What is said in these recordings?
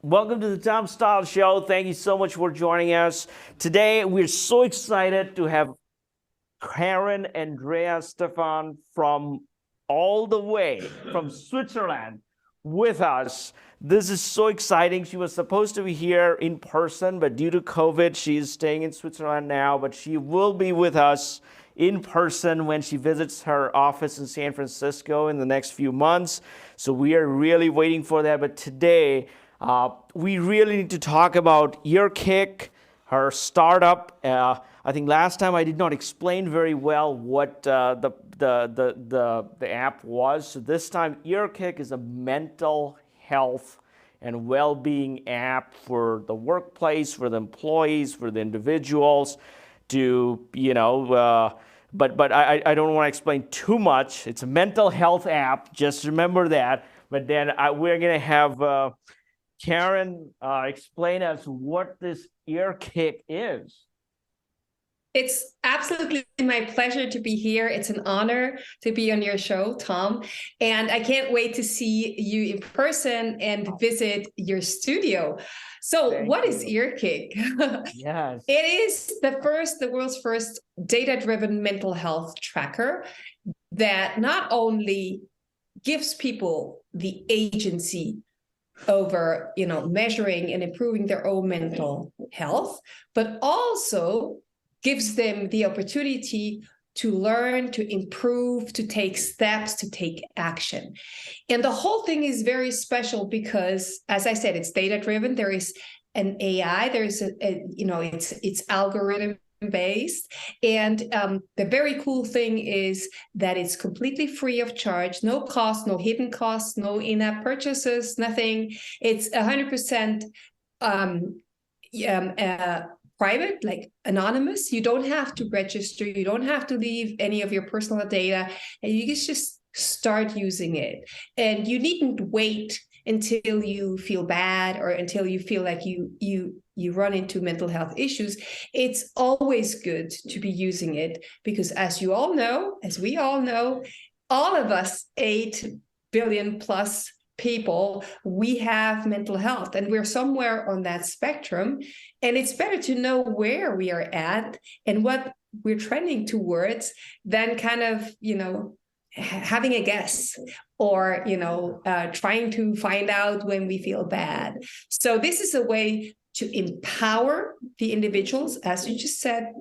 Welcome to the Tom Style Show. Thank you so much for joining us. Today, we're so excited to have Karin Andrea Stephan from all the way from Switzerland with us. This is so exciting. She was supposed to be here in person, but due to COVID, she's staying in Switzerland now, but she will be with us in person when she visits her office in San Francisco in the next few months. So we are really waiting for that. But today, we really need to talk about Earkick, her startup. I think last time I did not explain very well what the app was. So this time, Earkick is a mental health and well-being app for the workplace, for the employees, for the individuals to, but I don't want to explain too much. It's a mental health app. Just remember that. But then we're going to have Karin explain us what this Earkick is. It's absolutely my pleasure to be here. It's an honor to be on your show, Tom. And I can't wait to see you in person and visit your studio. So what is Earkick? Yes. It is the world's first data-driven mental health tracker that not only gives people the agency over, measuring and improving their own mental health, but also gives them the opportunity to learn, to improve, to take steps, to take action. And the whole thing is very special because, as I said, it's data-driven. There is an AI, there's it's algorithm based. And the very cool thing is that it's completely free of charge, no cost, no hidden costs, no in-app purchases, nothing. It's 100% private, like anonymous. You don't have to register. You don't have to leave any of your personal data, and you can just start using it. And you needn't wait until you feel bad or until you feel like you run into mental health issues. It's always good to be using it because, as we all know, all of us 8 billion plus people, we have mental health and we're somewhere on that spectrum. And it's better to know where we are at and what we're trending towards than kind of, having a guess or, trying to find out when we feel bad. So this is a way to empower the individuals, as you just said,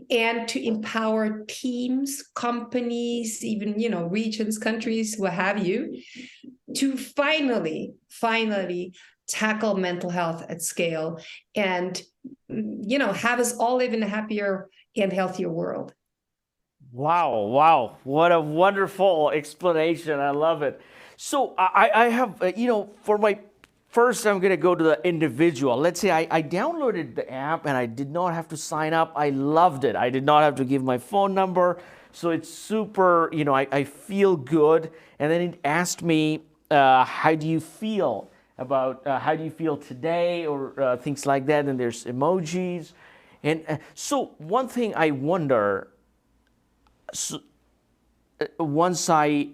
and to empower teams, companies, even, regions, countries, what have you, to finally tackle mental health at scale and, have us all live in a happier and healthier world. Wow. What a wonderful explanation. I love it. So I have, for my first, I'm going to go to the individual. Let's say I downloaded the app and I did not have to sign up. I loved it. I did not have to give my phone number. So it's super, I feel good. And then it asked me, how do you feel about, how do you feel today or things like that. And there's emojis. And so one thing I wonder, once I,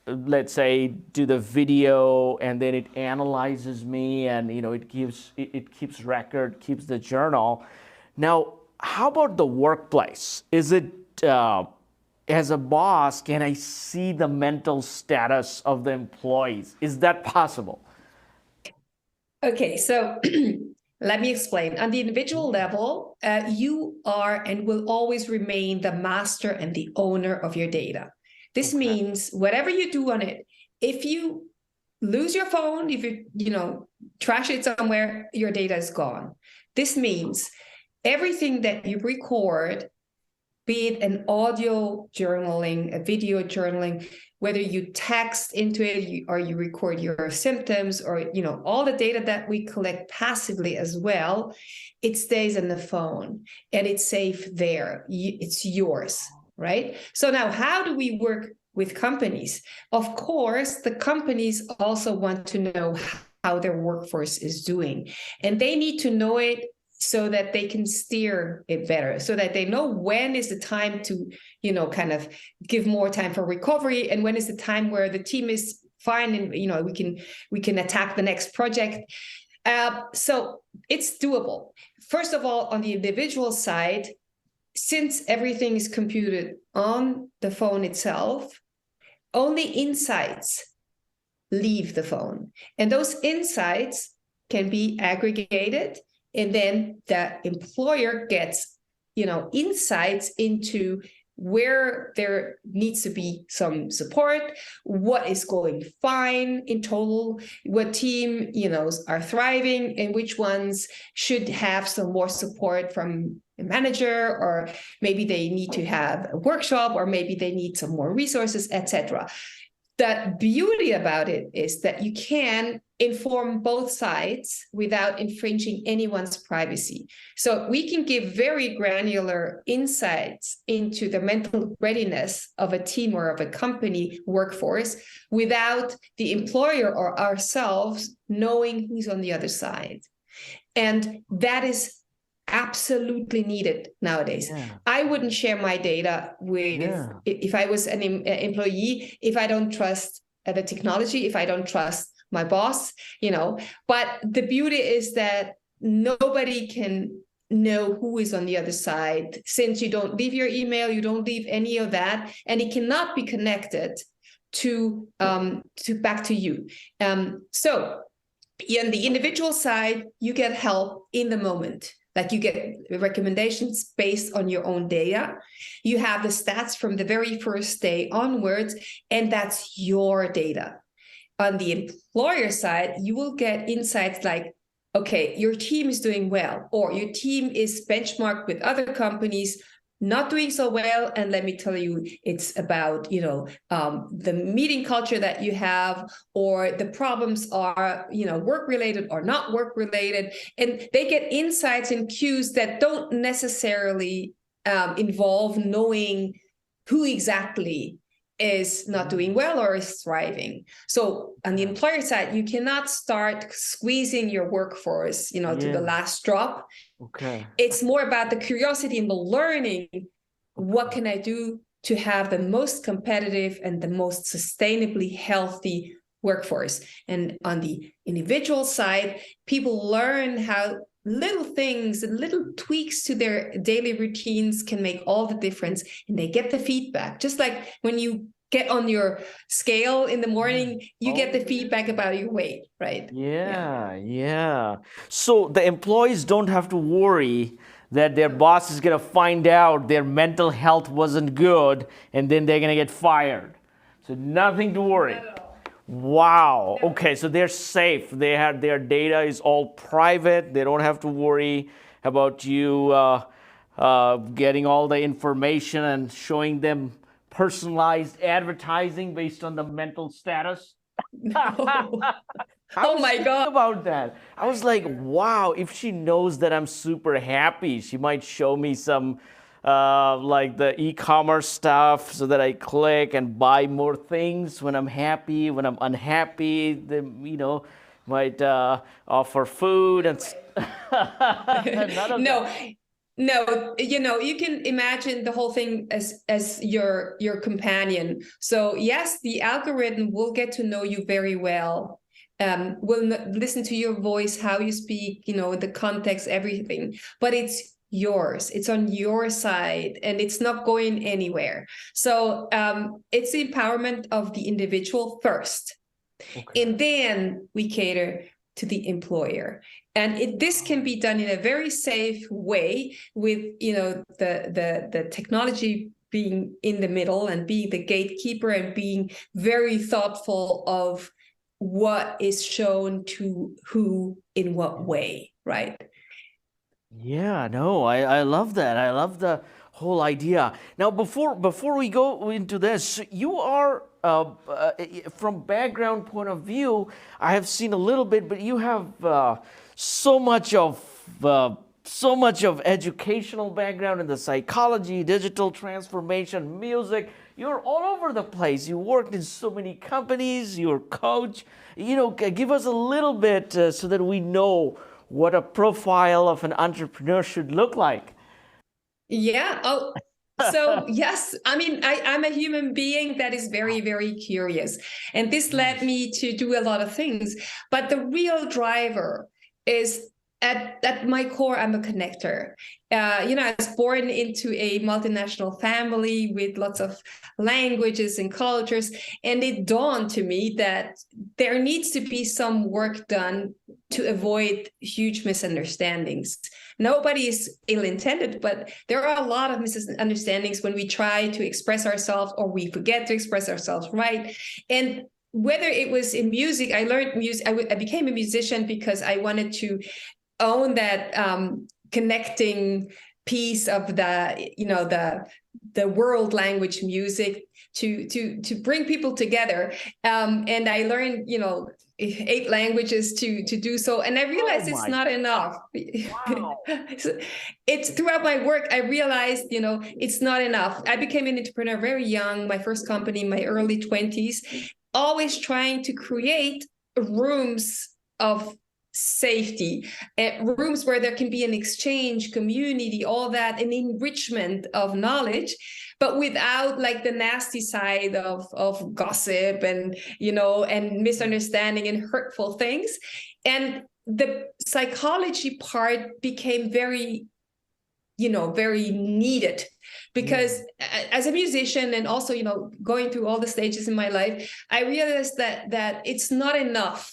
let's say, do the video and then it analyzes me and it keeps record, keeps the journal. Now, how about the workplace? Is it as a boss, can I see the mental status of the employees? Is that possible? Okay, so let me explain. On the individual level, you are and will always remain the master and the owner of your data. This means whatever you do on it, if you lose your phone, if you trash it somewhere, your data is gone. This means everything that you record, be it an audio journaling, a video journaling, whether you text into it or you record your symptoms or, all the data that we collect passively as well, it stays on the phone and it's safe there. It's yours, right? So now how do we work with companies? Of course, the companies also want to know how their workforce is doing, and they need to know it so that they can steer it better, so that they know when is the time to, kind of give more time for recovery, and when is the time where the team is fine and, we can attack the next project. So it's doable. First of all, on the individual side, since everything is computed on the phone itself, only insights leave the phone. And those insights can be aggregated, and then the employer gets, insights into where there needs to be some support, what is going fine in total, what team, are thriving, and which ones should have some more support from a manager, or maybe they need to have a workshop, or maybe they need some more resources, etc. The beauty about it is that you can inform both sides without infringing anyone's privacy. So we can give very granular insights into the mental readiness of a team or of a company workforce without the employer or ourselves knowing who's on the other side. And that is absolutely needed nowadays. Yeah. I wouldn't share my data with, if I was an employee, if I don't trust the technology, if I don't trust my boss, but the beauty is that nobody can know who is on the other side, since you don't leave your email, you don't leave any of that, and it cannot be connected to back to you. So on the individual side, you get help in the moment. Like, you get recommendations based on your own data. You have the stats from the very first day onwards, and that's your data. On the employer side, you will get insights like, okay, your team is doing well, or your team is benchmarked with other companies not doing so well. And let me tell you, it's about, the meeting culture that you have, or the problems are, work-related or not work-related. And they get insights and cues that don't necessarily involve knowing who exactly is not doing well or is thriving. So on the employer side, you cannot start squeezing your workforce, to the last drop. Okay. It's more about the curiosity and the learning. What can I do to have the most competitive and the most sustainably healthy workforce? And on the individual side, people learn how little things and little tweaks to their daily routines can make all the difference, and they get the feedback. Just like when you get on your scale in the morning, you get the feedback about your weight, right? Yeah. So the employees don't have to worry that their boss is going to find out their mental health wasn't good and then they're going to get fired. So nothing to worry. Wow. Okay, so they're safe. Their data is all private. They don't have to worry about you getting all the information and showing them personalized advertising based on the mental status. No. Oh my God. About that. I was like, wow, if she knows that I'm super happy, she might show me some like the e-commerce stuff so that I click and buy more things when I'm happy. When I'm unhappy, they, might offer food and none of that. No, you can imagine the whole thing as your companion. So yes, the algorithm will get to know you very well. Will listen to your voice, how you speak, the context, everything. But it's yours. It's on your side, and it's not going anywhere. So it's the empowerment of the individual first, and then we cater to the employer. And this can be done in a very safe way with, the technology being in the middle and being the gatekeeper and being very thoughtful of what is shown to who in what way, right? Yeah, no, I love that. I love the whole idea. Now, before we go into this, you are from background point of view, I have seen a little bit, but you have so much of educational background in the psychology, digital transformation, music. You're all over the place. You worked in so many companies. You're a coach. Give us a little bit so that we know what a profile of an entrepreneur should look like. Yeah. Oh, so yes, I mean, I'm a human being that is very, very curious. And this led me to do a lot of things. But the real driver is at my core, I'm a connector. I was born into a multinational family with lots of languages and cultures, and it dawned to me that there needs to be some work done to avoid huge misunderstandings. Nobody is ill-intended, but there are a lot of misunderstandings when we try to express ourselves or we forget to express ourselves right. And whether it was in music, I learned music. I became a musician because I wanted to own that connecting piece of the world language music to bring people together. And I learned 8 languages to do so, and I realized it's not enough. Wow. It's throughout my work I realized it's not enough. I became an entrepreneur very young, my first company in my early 20s, always trying to create rooms of safety, rooms where there can be an exchange, community, all that, an enrichment of knowledge, but without like the nasty side of gossip and and misunderstanding and hurtful things. And the psychology part became very very needed, because as a musician and also going through all the stages in my life, I realized that it's not enough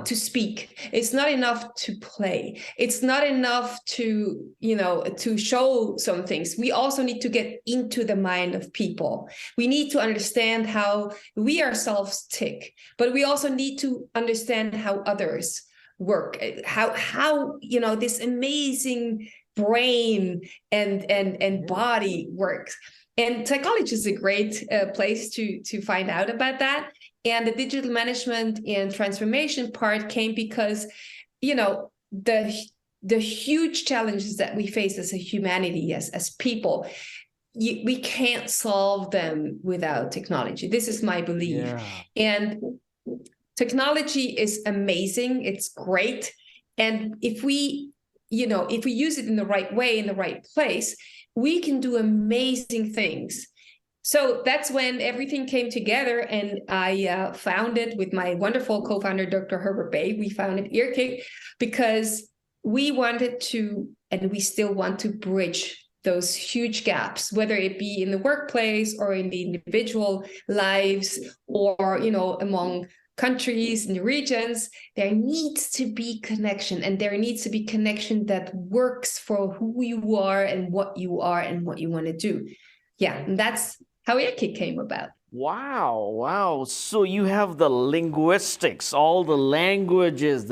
to speak. It's not enough to play. It's not enough to, to show some things. We also need to get into the mind of people. We need to understand how we ourselves tick, but we also need to understand how others work, how this amazing brain and body works. And psychology is a great place to find out about that. And the digital management and transformation part came because, the huge challenges that we face as a humanity, as people, we can't solve them without technology. This is my belief. Yeah. And technology is amazing. It's great. And if we use it in the right way, in the right place, we can do amazing things. So that's when everything came together, and I founded with my wonderful co-founder, Dr. Herbert. We founded Earkick because we wanted to, and we still want to, bridge those huge gaps, whether it be in the workplace or in the individual lives or, among countries and regions. There needs to be connection, and there needs to be connection that works for who you are and what you want to do. Yeah, and that's how Earkick came about. Wow. So you have the linguistics, all the languages,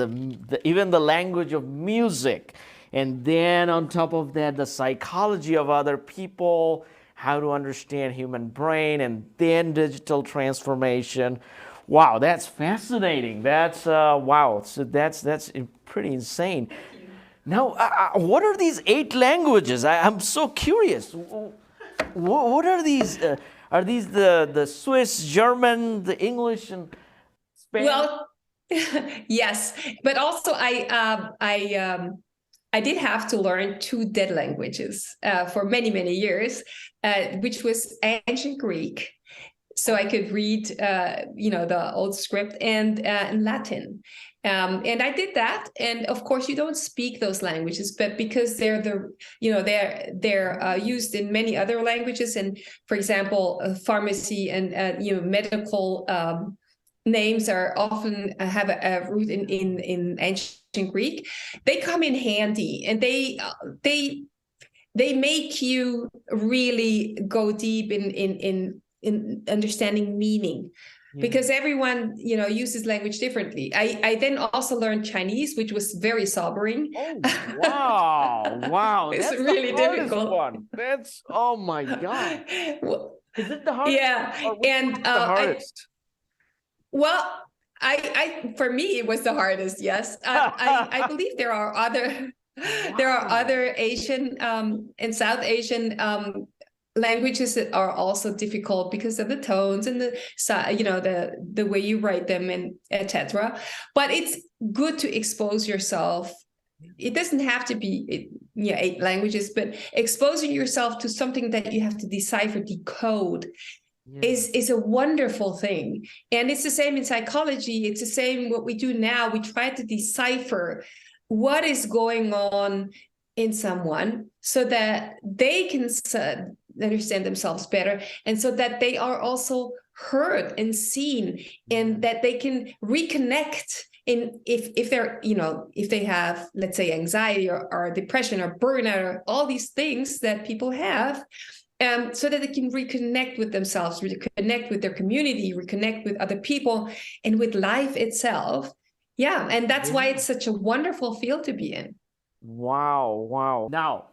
even the language of music. And then on top of that, the psychology of other people, how to understand human brain, and then digital transformation. Wow, that's fascinating. That's wow. So that's pretty insane. Now, what are these 8 languages? I'm so curious. What are these? Are these the Swiss, German, the English, and Spanish? Well, yes, but also I did have to learn 2 dead languages for many years, which was ancient Greek, so I could read the old script, and Latin. And I did that, and of course you don't speak those languages, but because they're used in many other languages, and for example, pharmacy and medical names are often have a root in ancient Greek. They come in handy, and they make you really go deep in understanding meaning. Because everyone, uses language differently. I then also learned Chinese, which was very sobering. Oh, wow. It's That's really the hardest difficult. one. Oh my God. Well, Is it the hardest? yeah, Or which and one is the hardest? I for me it was the hardest. Yes, I believe there are other Asian and South Asian languages that are also difficult because of the tones and the way you write them, and etc. But it's good to expose yourself. It doesn't have to be 8 languages, but exposing yourself to something that you have to decipher, decode, is a wonderful thing. And it's the same in psychology. It's the same what we do now. We try to decipher what is going on in someone so that they can understand themselves better, and so that they are also heard and seen, and that they can reconnect in if they're, if they have, let's say, anxiety or depression or burnout or all these things that people have, so that they can reconnect with themselves, reconnect with their community, reconnect with other people, and with life itself. Yeah, and that's why it's such a wonderful field to be in. Wow, wow. Now,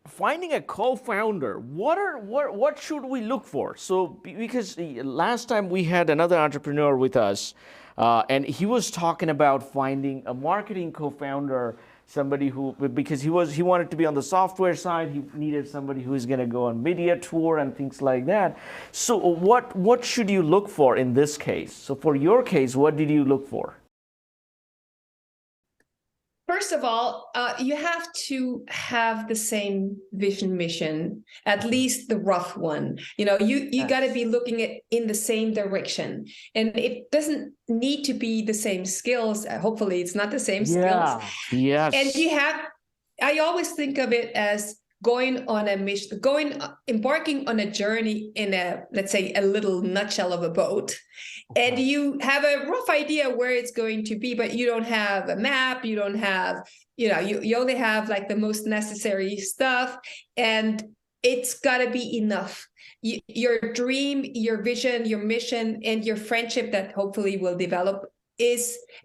finding a co-founder, what should we look for? So because last time we had another entrepreneur with us, and he was talking about finding a marketing co-founder, somebody who, because he wanted to be on the software side, he needed somebody who is going to go on media tour and things like that. So what should you look for in this case? So for your case, what did you look for? First of all, you have to have the same vision, mission, at least the rough one. You got to be looking at in the same direction, and it doesn't need to be the same skills. Hopefully, it's not the same skills. Yes. And I always think of it as going on a mission, embarking on a journey in let's say, a little nutshell of a boat. And you have a rough idea where it's going to be, but you don't have a map, you don't have, you only have like the most necessary stuff, and it's got to be enough. Your dream, your vision, your mission, and your friendship that hopefully will develop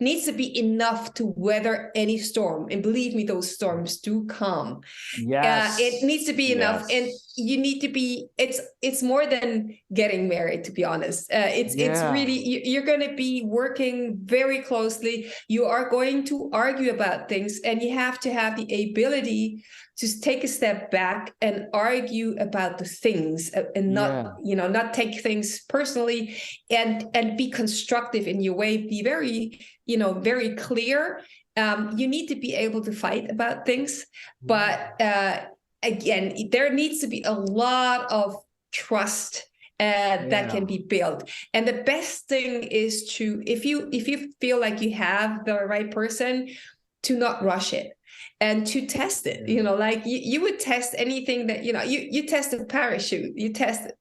needs to be enough to weather any storm. And believe me, those storms do come. Yes. It needs to be enough, and you need to be. It's more than getting married, to be honest. It's really, you're going to be working very closely. You are going to argue about things, and you have to have the ability to take a step back and argue about the things, and not take things personally, and be constructive in your way. Be very, very clear. You need to be able to fight about things, but again, there needs to be a lot of trust that can be built. And the best thing is to, if you feel like you have the right person, to not rush it and to test it. Like you would test anything that, you test a parachute, you test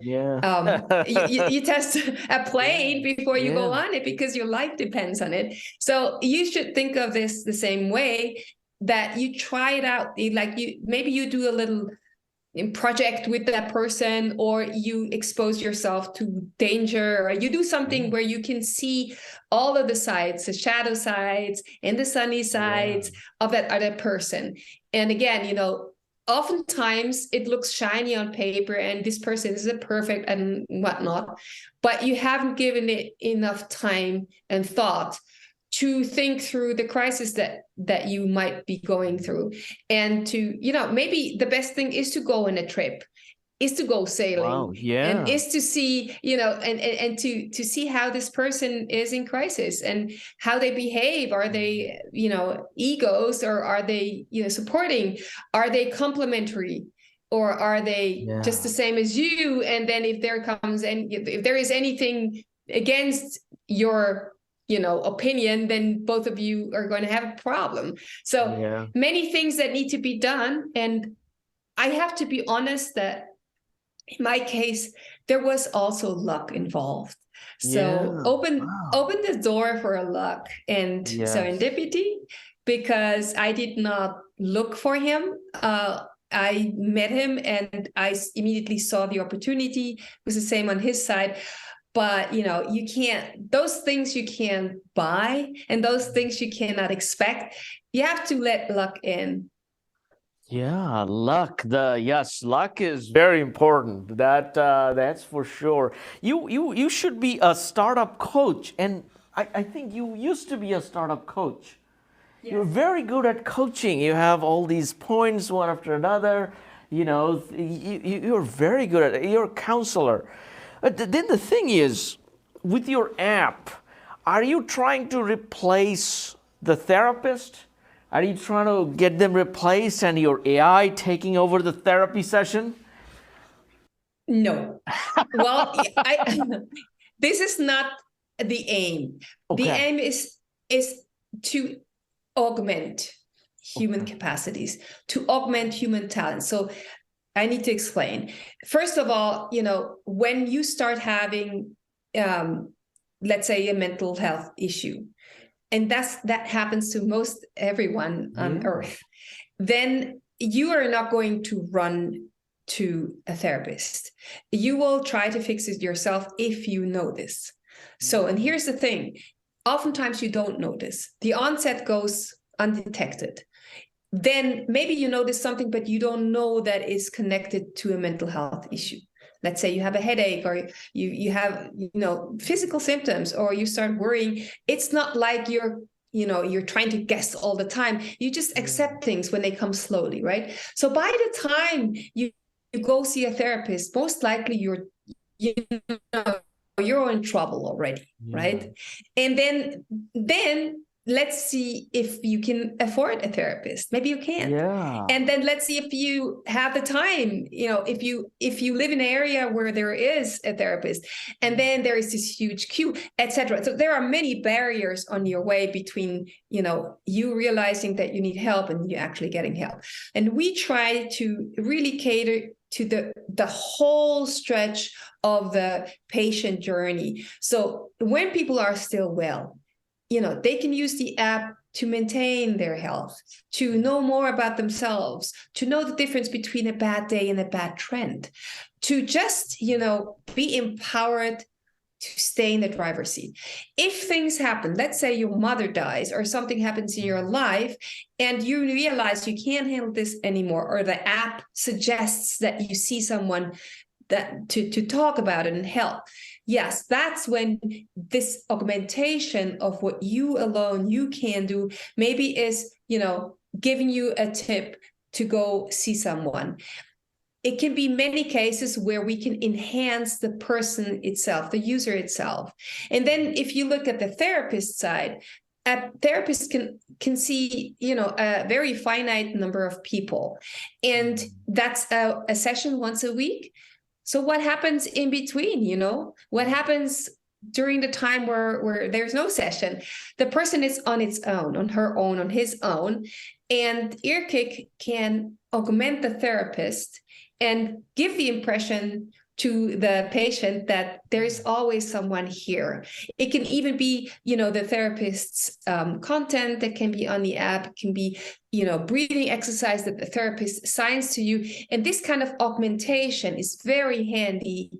you test a plane before you go on it, because your life depends on it. So you should think of this the same way, that you try it out. Like maybe you do a little project with that person, or you expose yourself to danger, or you do something where you can see all of the sides, the shadow sides and the sunny sides of that other person. And again, oftentimes it looks shiny on paper and this person is perfect and whatnot, but you haven't given it enough time and thought to think through the crisis that you might be going through. And to, maybe the best thing is to go on a trip, is to go sailing, and is to see, and to see how this person is in crisis and how they behave. Are they, egos, or are they, supporting? Are they complementary? Or are they just the same as you? And then if there is anything against your opinion, then both of you are going to have a problem. So many things that need to be done. And I have to be honest that in my case, there was also luck involved. So open the door for a luck and serendipity, because I did not look for him. I met him and I immediately saw the opportunity. It was the same on his side. But, you can't, those things you can't buy, and those things you cannot expect. You have to let luck in. Yeah, luck. Luck is very important. That's for sure. You should be a startup coach, and I think you used to be a startup coach. Yes. You're very good at coaching. You have all these points one after another. You're very good at it. You're a counselor. Then the thing is, with your app, are you trying to replace the therapist? Are you trying to get them replaced and your AI taking over the therapy session? No. Well, this is not the aim. Okay. The aim is to augment human capacities, to augment human talent. So I need to explain. First of all, when you start having, let's say, a mental health issue, and that happens to most everyone on earth, then you are not going to run to a therapist. You will try to fix it yourself if you know this. So, and here's the thing, oftentimes you don't notice. The onset goes undetected. Then maybe you notice something, but you don't know that is connected to a mental health issue. Let's say you have a headache, or you have, physical symptoms, or you start worrying. It's not like you're trying to guess all the time. You just accept things when they come slowly, right? So by the time you go see a therapist, most likely you're in trouble already, right? And then let's see if you can afford a therapist. Maybe you can't. Yeah. And then let's see if you have the time, if you live in an area where there is a therapist, and then there is this huge queue, etc. So there are many barriers on your way between, you realizing that you need help and you actually getting help. And we try to really cater to the whole stretch of the patient journey. So when people are still well, they can use the app to maintain their health, to know more about themselves, to know the difference between a bad day and a bad trend, to just, be empowered to stay in the driver's seat. If things happen, let's say your mother dies or something happens in your life and you realize you can't handle this anymore, or the app suggests that you see someone that to talk about it and help. Yes, that's when this augmentation of what you can do maybe is, giving you a tip to go see someone. It can be many cases where we can enhance the person itself, the user itself. And then if you look at the therapist side, a therapist can see, a very finite number of people. And that's a session once a week. So what happens in between, what happens during the time where there's no session? The person is on its own, on her own, on his own. And Earkick can augment the therapist and give the impression to the patient that there's always someone here. It can even be, the therapist's content that can be on the app. It can be, breathing exercise that the therapist assigns to you. And this kind of augmentation is very handy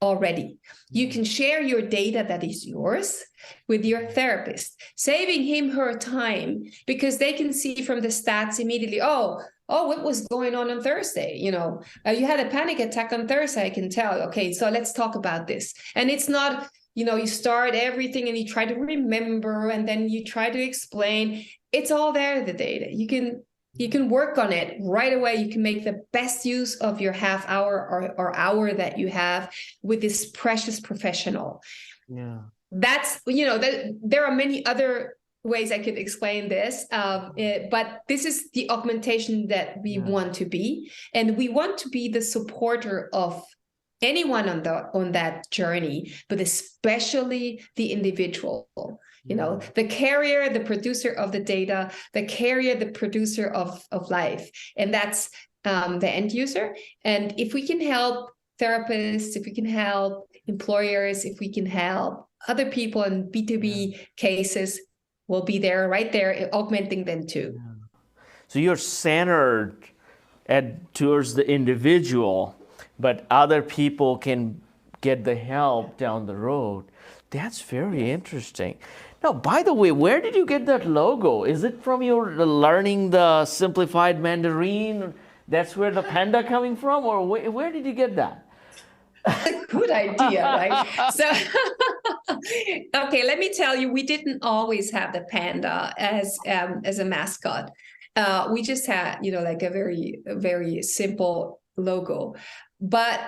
already. You can share your data that is yours with your therapist, saving him her time, because they can see from the stats immediately, oh, what was going on Thursday? You had a panic attack on Thursday, I can tell. Okay, so let's talk about this. And it's not, you start everything and you try to remember and then you try to explain. It's all there, the data. You can work on it right away. You can make the best use of your half hour or hour that you have with this precious professional. Yeah. That's, there are many other ways I could explain this, but this is the augmentation that we want to be, and we want to be the supporter of anyone on that journey, but especially the individual. The carrier, the producer of the data, the carrier, the producer of life, and that's the end user. And if we can help therapists, if we can help employers, if we can help other people in B2B cases, we'll be there, right there, augmenting them too. So you're centered towards the individual, but other people can get the help down the road. That's very interesting. Now, by the way, where did you get that logo? Is it from your learning the simplified Mandarin? That's where the panda coming from? Or where did you get that? Good idea, right? So, okay, let me tell you, we didn't always have the panda as a mascot. We just had, like a very, very simple logo. But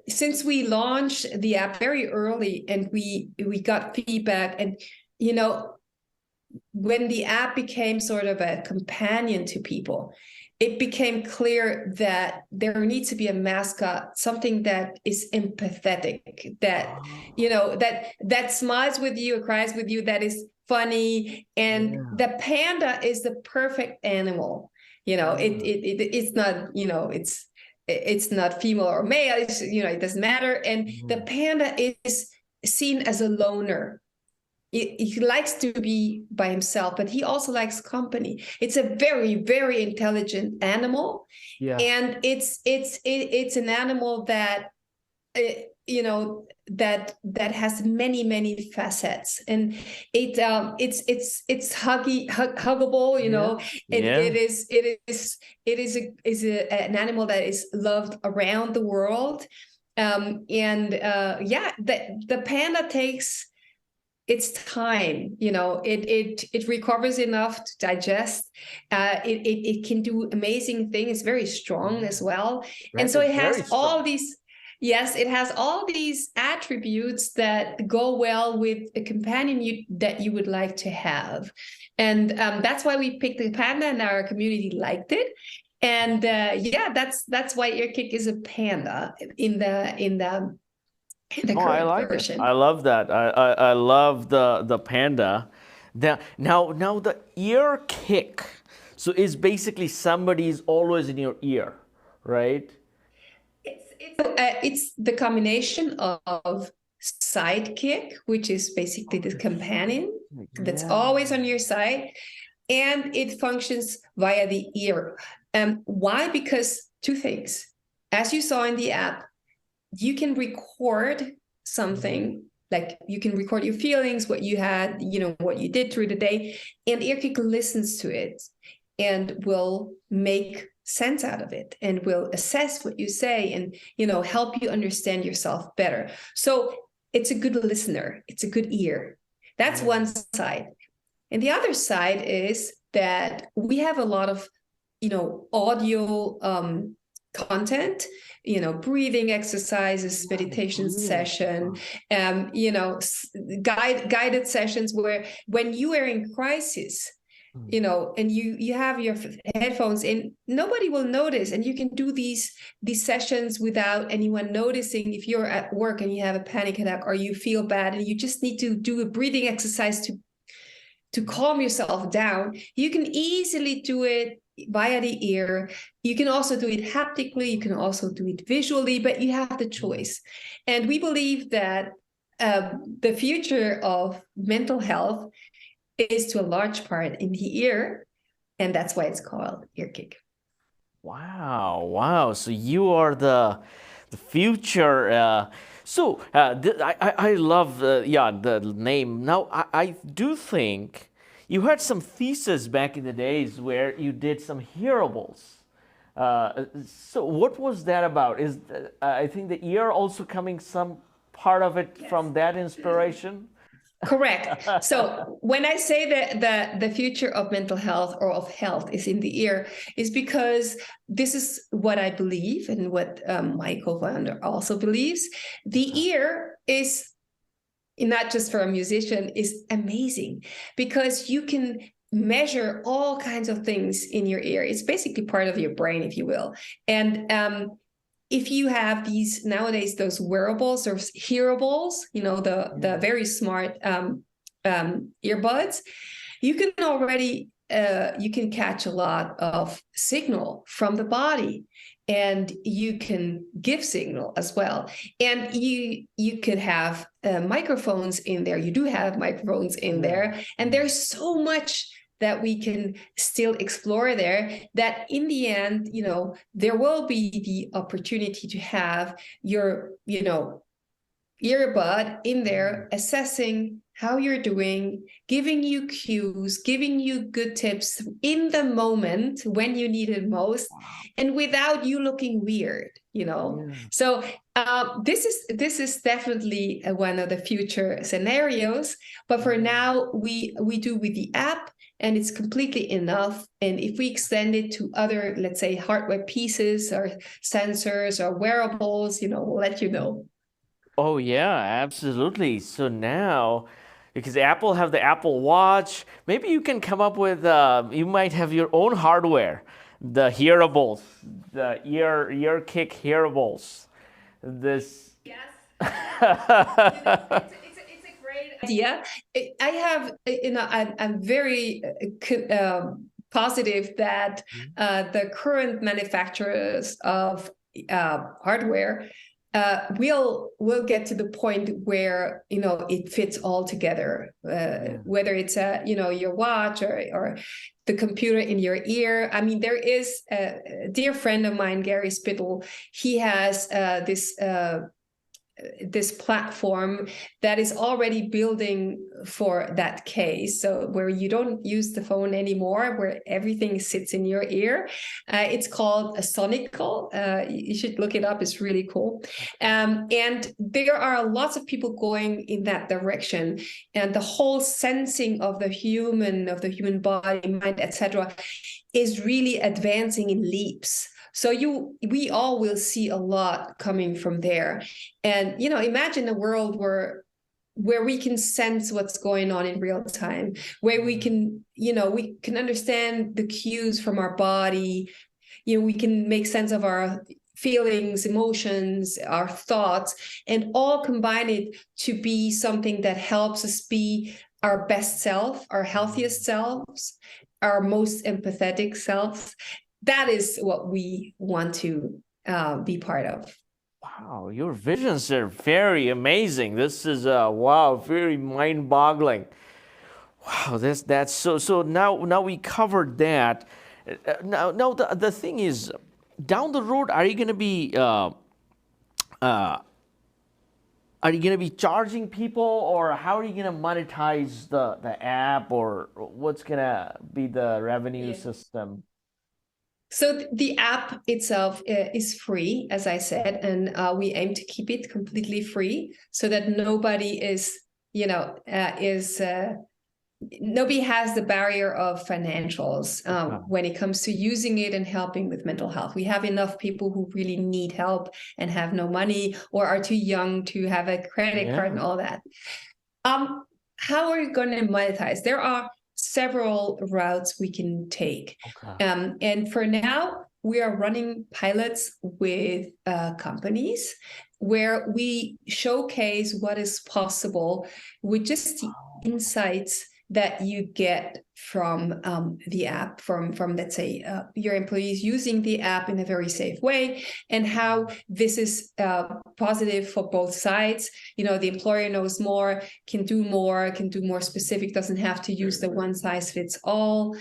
since we launched the app very early and we got feedback, and when the app became sort of a companion to people, it became clear that there needs to be a mascot, something that is empathetic, that that smiles with you, cries with you, that is funny. And Yeah. the panda is the perfect animal. It's not, it's not female or male. It doesn't matter. And the panda is seen as a loner. He likes to be by himself, but he also likes company. It's a very, very intelligent animal, Yeah. and it's an animal that that has many, many facets, and it's huggable. Yeah. An animal that is loved around the world, the panda takes its time. It recovers enough to digest. It can do amazing things. It's very strong as well. And That so is it has very all strong. these, yes, it has all these attributes that go well with a companion that you would like to have. And that's why we picked the panda, and our community liked it. And that's why Earkick is a panda in the Oh, I current like it. version. I love that. I love the panda. Now the ear kick. So it's basically somebody's always in your ear, right? It's the combination of sidekick, which is basically the companion that's Yeah. always on your side, and it functions via the ear. Why? Because two things. As you saw in the app, you can record something, like you can record your feelings, what you had, what you did through the day, and Earkick listens to it and will make sense out of it and will assess what you say and help you understand yourself better. So it's a good listener, it's a good ear. That's one side. And the other side is that we have a lot of audio content, breathing exercises, meditation session, guided sessions, where when you are in crisis, and you have your headphones in, nobody will notice, and you can do these sessions without anyone noticing. If you're at work and you have a panic attack or you feel bad and you just need to do a breathing exercise to calm yourself down, you can easily do it via the ear. You can also do it haptically, you can also do it visually, but you have the choice. And we believe that the future of mental health is to a large part in the ear, and that's why it's called Earkick. Wow. So you are the future. I love the name. Now I do think you had some thesis back in the days where you did some hearables. So what was that about? Is I think the ear also coming some part of it from that inspiration? Correct. So when I say that the future of mental health or of health is in the ear, is because this is what I believe and what my co-founder also believes. The ear is, not just for a musician, is amazing because you can measure all kinds of things in your ear. It's basically part of your brain, if you will. And if you have these nowadays, those wearables or hearables, the very smart earbuds, you can already you can catch a lot of signal from the body, and you can give signal as well. And you could have microphones in there. You do have microphones in there, and there's so much that we can still explore there, that in the end, there will be the opportunity to have your, earbud in there assessing how you're doing, giving you cues, giving you good tips in the moment when you need it most, and without you looking weird, So this is definitely one of the future scenarios. But for now, we do with the app, and it's completely enough. And if we extend it to other, let's say, hardware pieces or sensors or wearables, we'll let you know. Oh yeah, absolutely. So now, because Apple have the Apple Watch. Maybe you can come up with, you might have your own hardware, the hearables, the Earkick hearables. This. Yes. It's a great idea. I have, I'm very positive that the current manufacturers of hardware will get to the point where it fits all together, whether it's your watch or the computer in your ear. I mean, there is a dear friend of mine, Gary Spittle. He has this platform that is already building for that case, so where you don't use the phone anymore, where everything sits in your ear. It's called a Sonical. You should look it up. It's really cool. And there are lots of people going in that direction, and the whole sensing of the human body, mind, etc., is really advancing in leaps. So we all will see a lot coming from there. And, imagine a world where we can sense what's going on in real time, where we can understand the cues from our body. We can make sense of our feelings, emotions, our thoughts, and all combine it to be something that helps us be our best self, our healthiest selves, our most empathetic selves. That is what we want to be part of. Wow, your visions are very amazing. This is very mind-boggling. Wow, that's so. Now we covered that. Now the thing is, down the road, are you going to be charging people, or how are you going to monetize the app, or what's going to be the revenue system? So the app itself is free, as I said, and we aim to keep it completely free so that nobody nobody has the barrier of financials when it comes to using it and helping with mental health. We have enough people who really need help and have no money, or are too young to have a credit card and all that. How are we going to monetize? There are several routes we can take. And for now, we are running pilots with companies where we showcase what is possible with just the insights that you get from the app, from let's say your employees using the app in a very safe way, and how this is positive for both sides. The employer knows more, can do more specific, doesn't have to use the one size fits all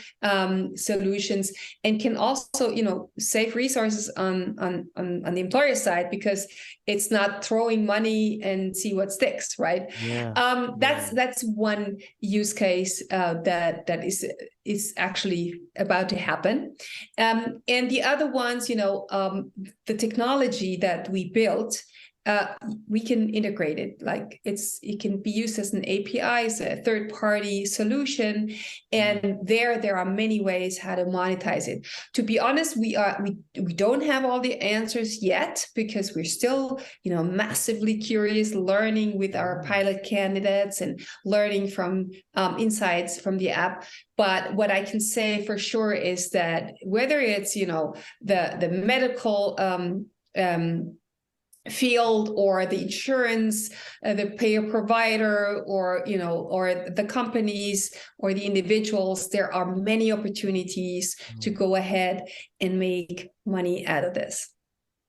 solutions, and can also save resources on the employer side, because it's not throwing money and see what sticks, right? That's one use case that is actually about to happen. And the other ones, the technology that we built, we can integrate it. Like it can be used as an API, as a third-party solution, and there are many ways how to monetize it. To be honest, we don't have all the answers yet, because we're still massively curious, learning with our pilot candidates and learning from insights from the app. But what I can say for sure is that whether it's the medical field, or the insurance, the payer provider, or the companies or the individuals, there are many opportunities to go ahead and make money out of this.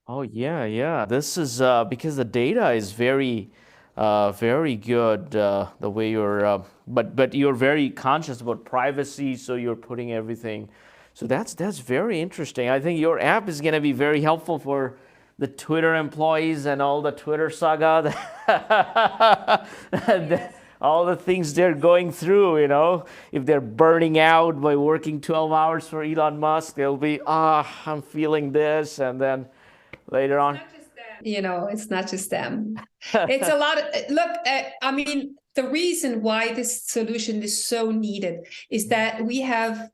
Oh yeah. This is because the data is very good. The way you're, but you're very conscious about privacy, so you're putting everything. So that's very interesting. I think your app is going to be very helpful for the Twitter employees and all the Twitter saga, all the things they're going through, if they're burning out by working 12 hours for Elon Musk, they'll be, I'm feeling this, and then later on. It's not just them. It's a lot of, look, I mean, the reason why this solution is so needed is that we have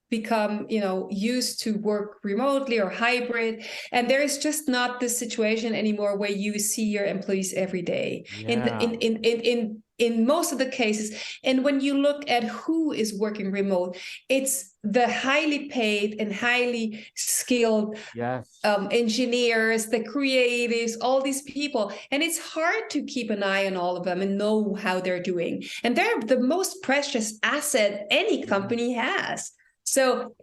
become used to work remotely or hybrid, and there is just not this situation anymore where you see your employees every day. In in most of the cases. And when you look at who is working remote, it's the highly paid and highly skilled engineers, the creatives, all these people. And it's hard to keep an eye on all of them and know how they're doing. And they're the most precious asset any company has. So,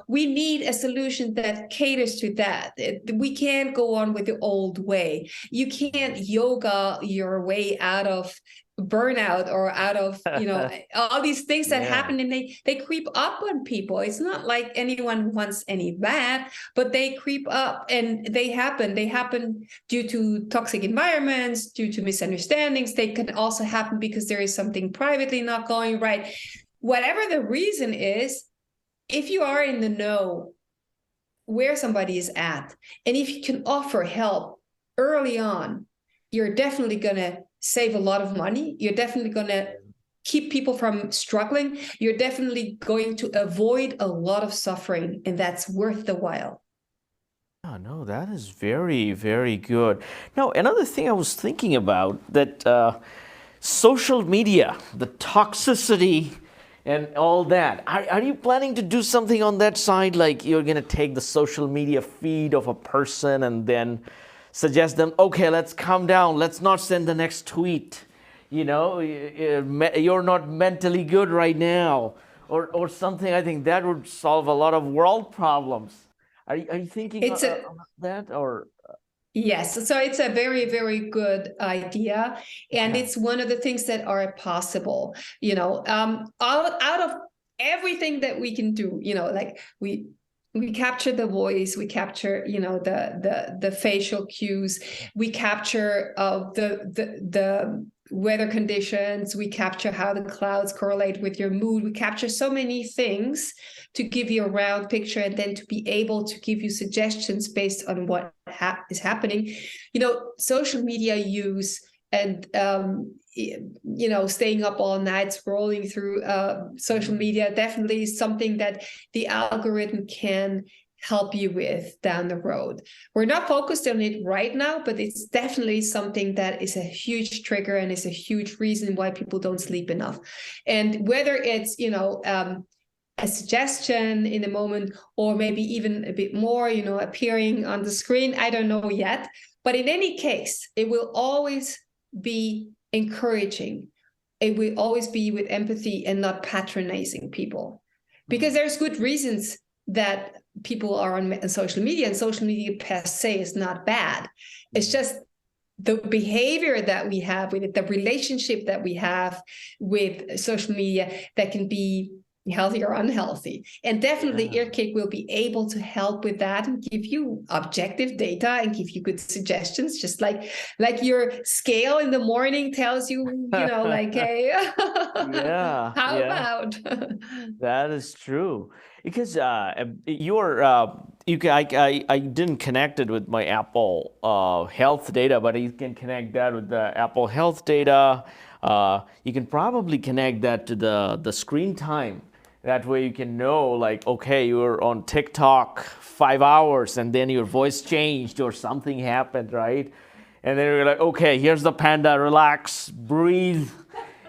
we need a solution that caters to that. We can't go on with the old way. You can't yoga your way out of burnout or out of, all these things that happen, and they creep up on people. It's not like anyone wants any bad, but they creep up and they happen. They happen due to toxic environments, due to misunderstandings. They can also happen because there is something privately not going right. Whatever the reason is, if you are in the know where somebody is at, and if you can offer help early on, you're definitely going to save a lot of money. You're definitely going to keep people from struggling. You're definitely going to avoid a lot of suffering, and that's worth the while. Oh, no, that is very, very good. Now, another thing I was thinking about, that social media, the toxicity and all that. Are you planning to do something on that side? Like you're going to take the social media feed of a person and then suggest them, okay, let's calm down. Let's not send the next tweet. You're not mentally good right now, or something. I think that would solve a lot of world problems. Are you thinking about that, or? Yes, so it's a very, very good idea, and it's one of the things that are possible. Out of everything that we can do, like we capture the voice, we capture, the facial cues, we capture the weather conditions, we capture how the clouds correlate with your mood. We capture so many things to give you a round picture, and then to be able to give you suggestions based on what is happening. Social media use and staying up all night scrolling through social media definitely is something that the algorithm can help you with down the road. We're not focused on it right now, but it's definitely something that is a huge trigger and is a huge reason why people don't sleep enough. And whether it's a suggestion in a moment, or maybe even a bit more, appearing on the screen, I don't know yet. But in any case, it will always be encouraging. It will always be with empathy and not patronizing people, because there's good reasons that people are on social media, and social media per se is not bad. It's just the behavior that we have with it, the relationship that we have with social media, that can be healthy or unhealthy. And definitely Earkick will be able to help with that and give you objective data and give you good suggestions, just like your scale in the morning tells you, like, hey, how about? That is true. Because I didn't connect it with my Apple Health data, but you can connect that with the Apple Health data. You can probably connect that to the screen time. That way you can know, like, okay, you were on TikTok 5 hours and then your voice changed or something happened, right? And then you're like, okay, here's the panda, relax, breathe.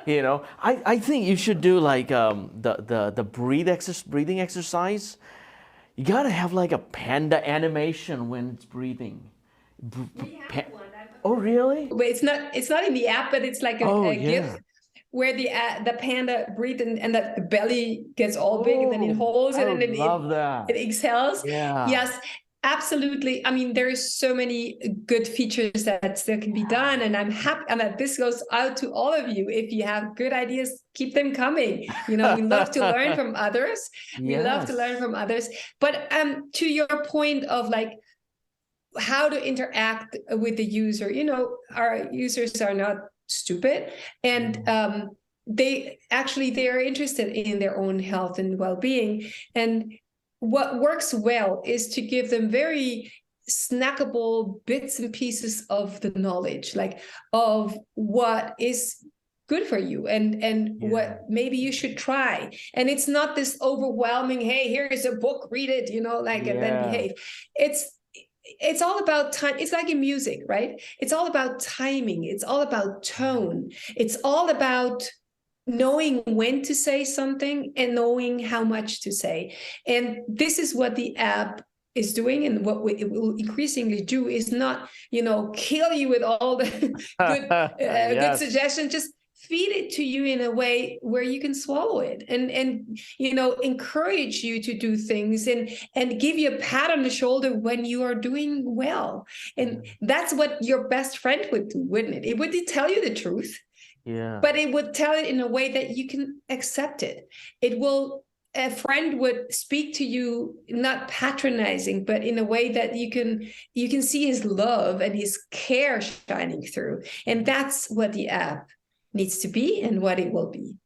I think you should do like the breathing exercise. You gotta have like a panda animation when it's breathing. We have one. Oh, really? But it's not in the app, but it's like a GIF where the panda breathes and that the belly gets all big, and then it holds it, and then it exhales. Yeah. Yes, absolutely. I mean, there is so many good features that still can be done, and I'm happy. And that this goes out to all of you. If you have good ideas, keep them coming. We love to learn from others. We love to learn from others. But to your point of like how to interact with the user, our users are not stupid, and they are interested in their own health and well-being. And what works well is to give them very snackable bits and pieces of the knowledge, like of what is good for you and what maybe you should try. And it's not this overwhelming, hey, here is a book, read it, and then behave. it's all about time. It's like in music, right? It's all about timing. It's all about tone. It's all about knowing when to say something and knowing how much to say. And this is what the app is doing, and what it will increasingly do is not, kill you with all the good Yes. suggestions. Just feed it to you in a way where you can swallow it, and encourage you to do things, and give you a pat on the shoulder when you are doing well. And that's what your best friend would do, wouldn't it? It would tell you the truth. Yeah. But it would tell it in a way that you can accept it. A friend would speak to you, not patronizing, but in a way that you can see his love and his care shining through. And that's what the app needs to be, and what it will be.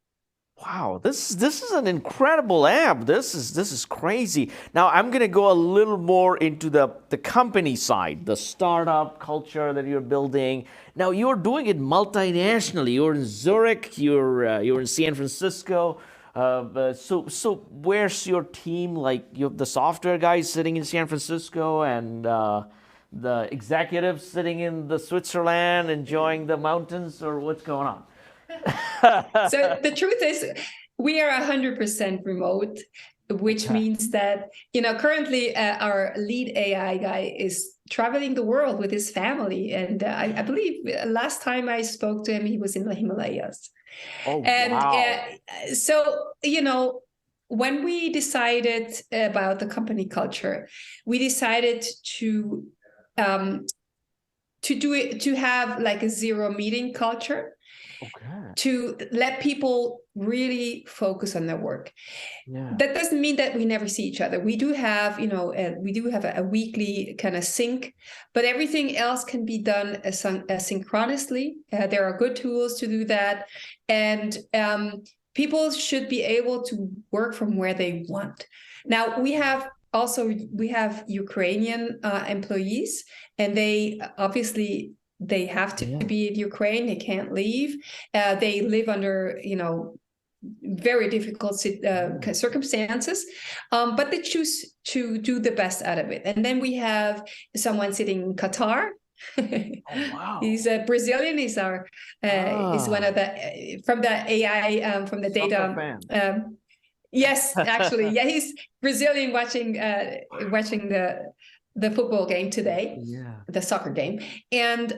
Wow, this is an incredible app. This is crazy. Now I'm gonna go a little more into the company side, the startup culture that you're building. Now you're doing it multinationally. You're in Zurich. You're in San Francisco. So where's your team? Like, you have the software guys sitting in San Francisco, and the executives sitting in the Switzerland enjoying the mountains, or what's going on? So the truth is, we are 100% remote, which means that, currently our lead AI guy is traveling the world with his family. And I believe last time I spoke to him, he was in the Himalayas. Oh, And wow. so, when we decided about the company culture, we decided to do it, to have like a zero meeting culture. Okay. To let people really focus on their work. Yeah. That doesn't mean that we never see each other. We do have, a weekly kind of sync, but everything else can be done asynchronously. There are good tools to do that, and people should be able to work from where they want. Now we have Ukrainian employees, and they obviously. They have to be in Ukraine. They can't leave. They live under, very difficult circumstances, but they choose to do the best out of it. And then we have someone sitting in Qatar. Oh, wow. He's a Brazilian. He's is one of the from the AI from the data. Yes, actually, yeah, he's Brazilian watching the football game today, the soccer game, and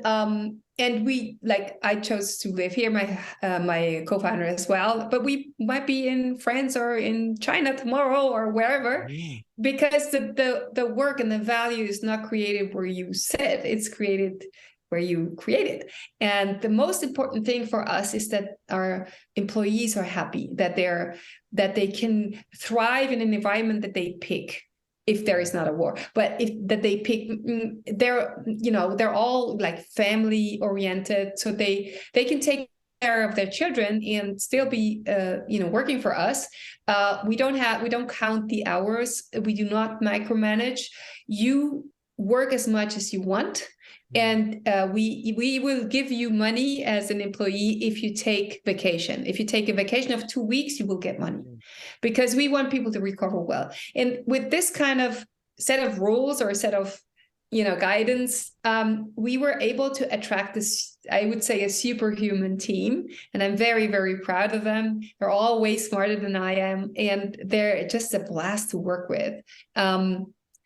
we I chose to live here, my co-founder as well, but we might be in France or in China tomorrow or wherever, because the work and the value is not created where you sit, it's created where you create it. And the most important thing for us is that our employees are happy, that they can thrive in an environment that they pick. If there is not a war, but that they pick, they're all like family oriented, so they can take care of their children and still be working for us. We don't count the hours. We do not micromanage. You work as much as you want, and we will give you money as an employee if you take vacation. If you take a vacation of 2 weeks, you will get money, because we want people to recover well. And with this kind of set of rules, or a set of guidance, we were able to attract this, I would say, a superhuman team, and I'm very, very proud of them. They're all way smarter than I am, and they're just a blast to work with.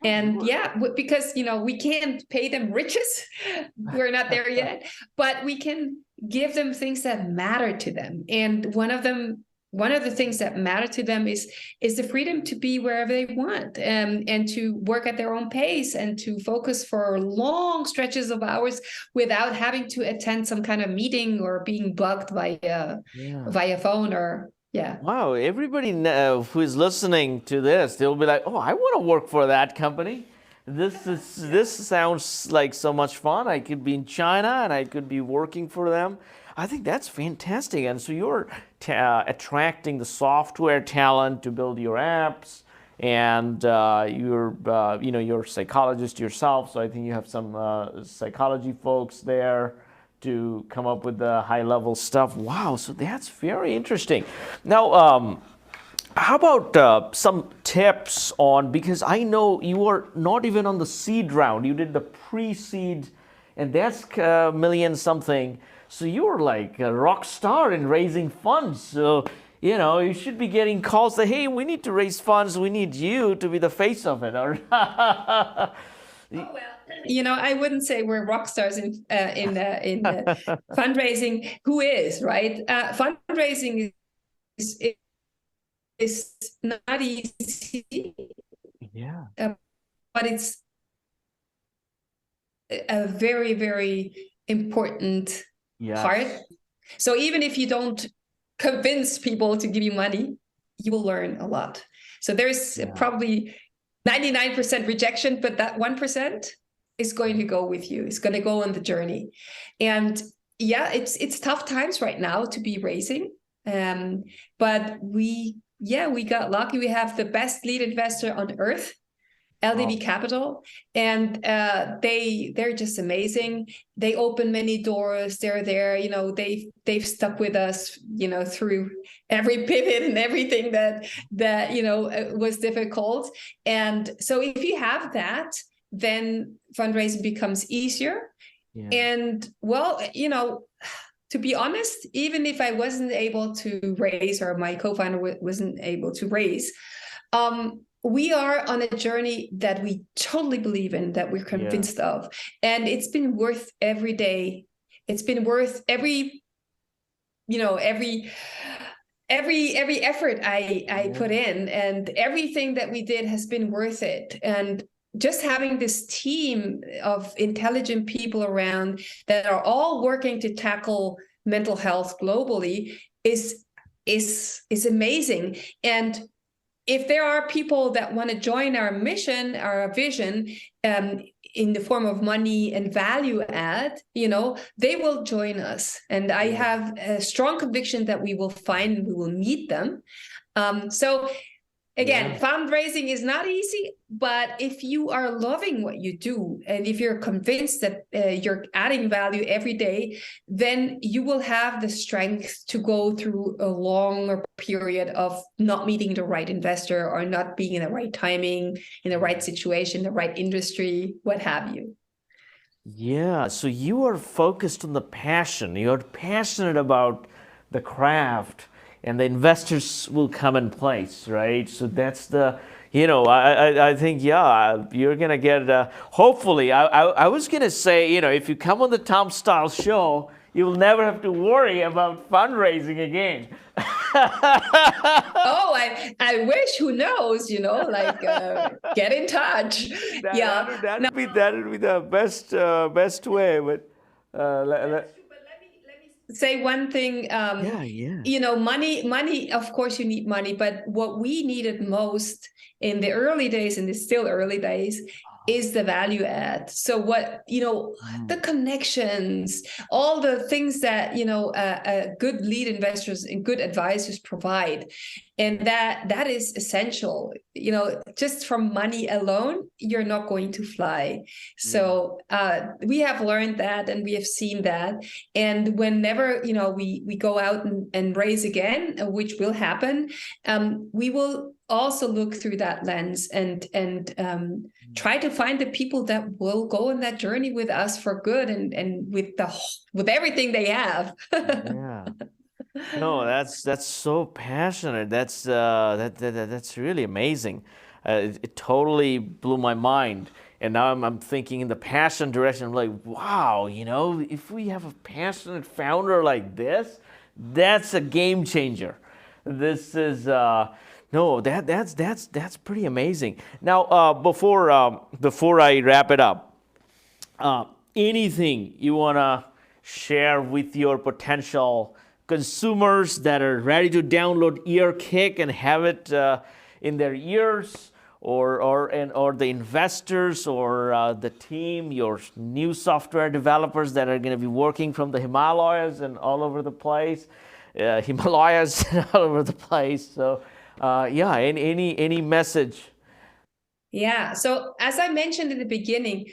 And because we can't pay them riches, we're not there yet, but we can give them things that matter to them. And one of the things that matter to them is the freedom to be wherever they want, and to work at their own pace, and to focus for long stretches of hours without having to attend some kind of meeting or being bugged via phone or. Yeah. Wow, everybody who is listening to this, they'll be like, "Oh, I want to work for that company. This sounds like so much fun. I could be in China and I could be working for them." I think that's fantastic. And so you're attracting the software talent to build your apps, and you're a psychologist yourself. So I think you have some psychology folks there to come up with the high level stuff. Wow, so that's very interesting. Now, How about some tips on, because I know you are not even on the seed round, you did the pre-seed, and that's a million something. So you're like a rock star in raising funds. So, you should be getting calls that, hey, we need to raise funds. We need you to be the face of it. Or Oh, well, I wouldn't say we're rock stars in fundraising. Who is, right? Fundraising is not easy, Yeah. but it's a very, very important part. Yes. So even if you don't convince people to give you money, you will learn a lot. So there's probably 99% rejection, but that 1% is going to go with you. It's going to go on the journey. And yeah, it's tough times right now to be raising. But we got lucky. We have the best lead investor on earth, LDB Capital, and they're just amazing. They open many doors. They're there. They've stuck with us. Through every pivot and everything that was difficult. And so if you have that, then fundraising becomes easier. Yeah. And well, to be honest, even if I wasn't able to raise, or my co-founder wasn't able to raise, we are on a journey that we totally believe in, that we're convinced of. And it's been worth every day. It's been worth every effort I put in, and everything that we did has been worth it. And just having this team of intelligent people around that are all working to tackle mental health globally is amazing. And if there are people that want to join our mission, our vision, in the form of money and value add, they will join us. And I have a strong conviction that we will meet them. So again, fundraising is not easy, but if you are loving what you do, and if you're convinced that you're adding value every day, then you will have the strength to go through a longer period of not meeting the right investor, or not being in the right timing, in the right situation, the right industry, what have you. Yeah, so you are focused on the passion. You're passionate about the craft, and the investors will come in place, right? So that's the, I think, you're going to get, hopefully, I was going to say, if you come on the Tom Style show, you will never have to worry about fundraising again. Oh, I wish, who knows, get in touch. That would be the best way, but let me say one thing. Money, of course you need money, but what we needed most in the early days, and it's still early days, is the value add. So what, the connections, all the things that, good lead investors and good advisors provide. And that is essential. Just from money alone, you're not going to fly. So we have learned that, and we have seen that. And whenever, we go out and raise again, which will happen, we will also look through that lens and try to find the people that will go on that journey with us for good, and with everything they have. No, that's so passionate. That's really amazing. It totally blew my mind. And now I'm thinking in the passion direction. I'm like, wow, if we have a passionate founder like this, that's a game changer. This is that's pretty amazing. Now, before I wrap it up, anything you wanna share with your potential consumers that are ready to download Earkick and have it in their ears, or the investors, or the team, your new software developers that are going to be working from the Himalayas and all over the place, all over the place. So any message? Yeah. So as I mentioned in the beginning,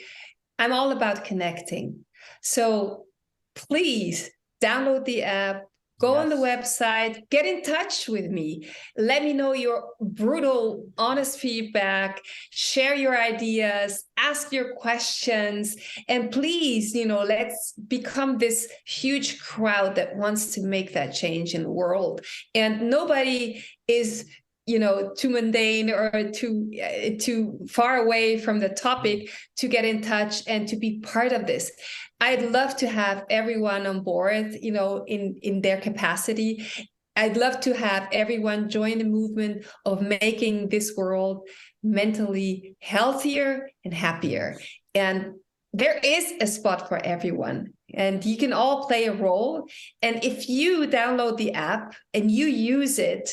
I'm all about connecting. So please download the app, Go on the Yes. website, get in touch with me. Let me know your brutal, honest feedback, share your ideas, ask your questions, and please, let's become this huge crowd that wants to make that change in the world. And nobody is too mundane or too far away from the topic to get in touch and to be part of this. I'd love to have everyone on board, in their capacity. I'd love to have everyone join the movement of making this world mentally healthier and happier. And there is a spot for everyone, and you can all play a role. And if you download the app and you use it,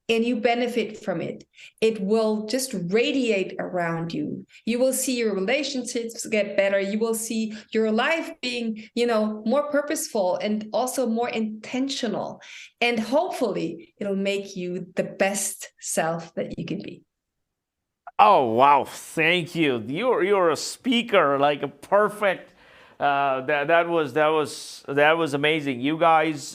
and you benefit from it, it will just radiate around you. You will see your relationships get better. You will see your life being, more purposeful and also more intentional. And hopefully it'll make you the best self that you can be. Oh, wow. Thank you. You're a speaker, like a perfect. That was amazing. You guys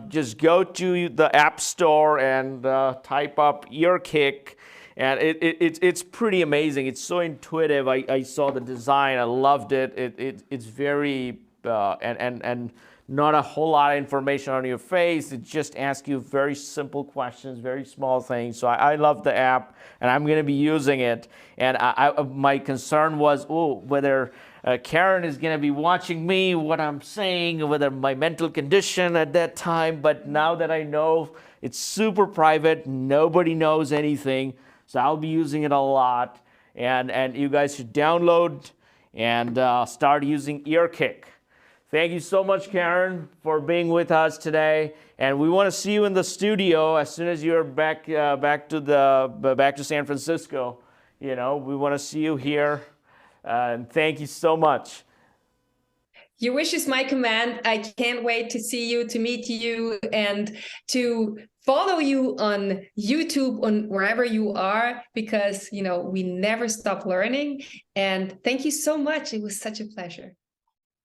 just go to the App Store and type up Earkick, and it's pretty amazing. It's so intuitive. I saw the design. I loved it. It's very and not a whole lot of information on your face. It just asks you very simple questions, very small things. So I love the app, and I'm going to be using it. And my concern was, whether Karin is going to be watching me, what I'm saying, whether my mental condition at that time. But now that I know, it's super private, nobody knows anything, so I'll be using it a lot. And you guys should download and start using Earkick. Thank you so much, Karin, for being with us today. And we want to see you in the studio as soon as you're back to San Francisco. We want to see you here. And thank you so much. Your wish is my command. I can't wait to see you, to meet you, and to follow you on YouTube, on wherever you are, because, we never stop learning. And thank you so much. It was such a pleasure.